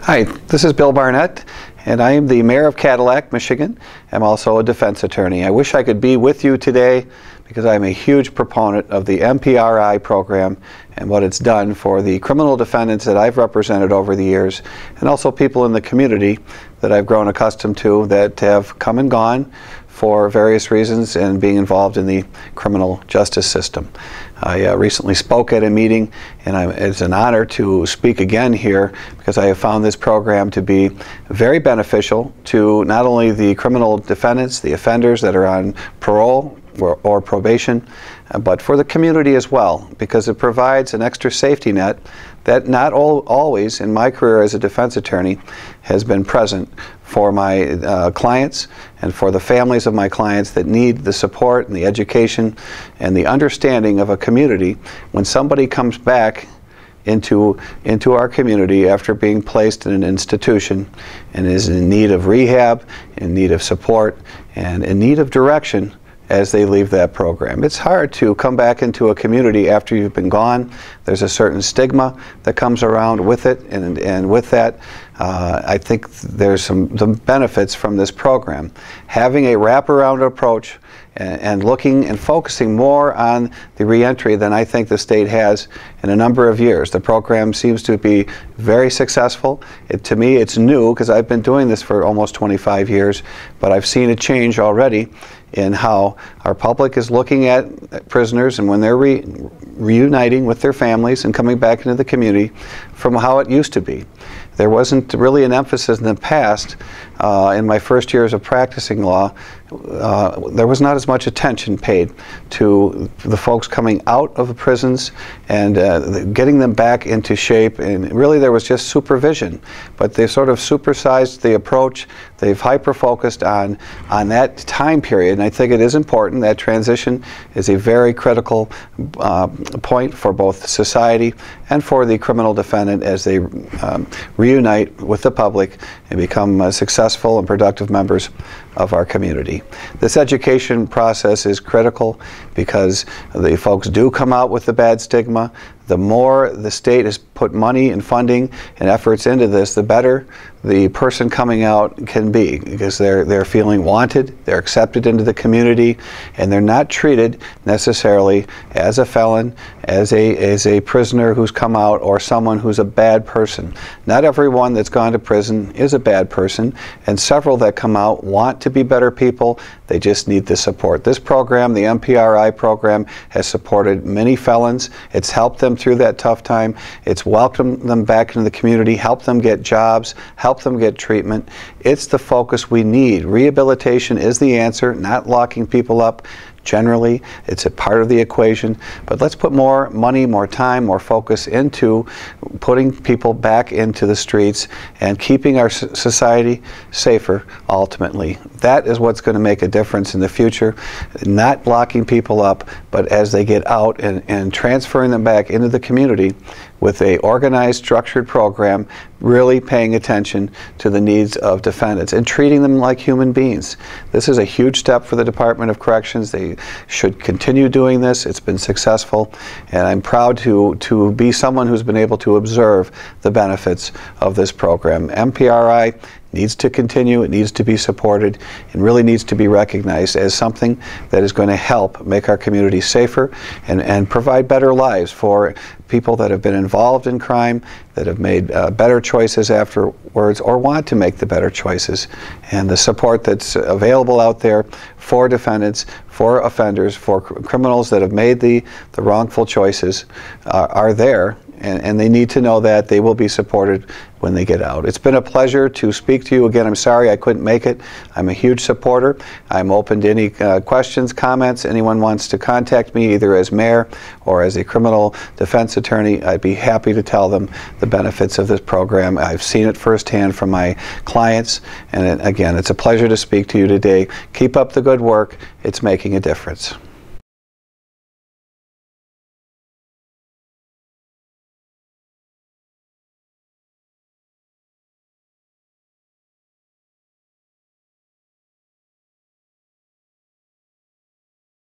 Hi, this is Bill Barnett, and I am the Mayor of Cadillac, Michigan. I'm also a defense attorney. I wish I could be with you today because I'm a huge proponent of the MPRI program and what it's done for the criminal defendants that I've represented over the years, and also people in the community that I've grown accustomed to that have come and gone for various reasons and being involved in the criminal justice system. I recently spoke at a meeting, and it's an honor to speak again here because I have found this program to be very beneficial to not only the criminal defendants, the offenders that are on parole or probation, but for the community as well, because it provides an extra safety net that not always in my career as a defense attorney has been present for my clients and for the families of my clients that need the support and the education and the understanding of a community when somebody comes back into our community after being placed in an institution and is in need of rehab, in need of support, and in need of direction as they leave that program. It's hard to come back into a community after you've been gone. There's a certain stigma that comes around with it, and with that, I think there's some benefits from this program. Having a wraparound approach and looking and focusing more on the reentry than I think the state has in a number of years. The program seems to be very successful. To me, it's new because I've been doing this for almost 25 years, but I've seen a change already in how our public is looking at prisoners and when they're reuniting with their families and coming back into the community from how it used to be. There wasn't really an emphasis in the past, in my first years of practicing law, there was not as much attention paid to the folks coming out of the prisons and getting them back into shape, and really there was just supervision. But they sort of supersized the approach. They've hyper-focused on that time period, and I think it is important. That transition is a very critical point for both society and for the criminal defendant as they reunite with the public and become successful and productive members of our community. This education process is critical because the folks do come out with the bad stigma. The more the state has put money and funding and efforts into this, the better the person coming out can be, because they're feeling wanted, they're accepted into the community, and they're not treated necessarily as a felon, as a prisoner who's come out, or someone who's a bad person. Not everyone that's gone to prison is a bad person, and several that come out want to be better people. They just need the support. This program, the MPRI program, has supported many felons. It's helped them through that tough time. It's welcomed them back into the community, helped them get jobs, helped them get treatment. It's the focus we need. Rehabilitation is the answer, not locking people up. Generally, it's a part of the equation, but let's put more money, more time, more focus into putting people back into the streets and keeping our society safer ultimately. That is what's going to make a difference in the future. Not locking people up, but as they get out and transferring them back into the community with a organized, structured program, really paying attention to the needs of defendants and treating them like human beings. This is a huge step for the Department of Corrections. They should continue doing this. It's been successful, and I'm proud to be someone who's been able to observe the benefits of this program. MPRI needs to continue, it needs to be supported, and really needs to be recognized as something that is going to help make our community safer and provide better lives for people that have been involved in crime, that have made better choices afterwards or want to make the better choices. And the support that's available out there for defendants, for offenders, for criminals that have made the wrongful choices are there. And they need to know that they will be supported when they get out. It's been a pleasure to speak to you again. I'm sorry I couldn't make it. I'm a huge supporter. I'm open to any questions, comments. Anyone wants to contact me either as mayor or as a criminal defense attorney, I'd be happy to tell them the benefits of this program. I've seen it firsthand from my clients, and again, it's a pleasure to speak to you today. Keep up the good work. It's making a difference.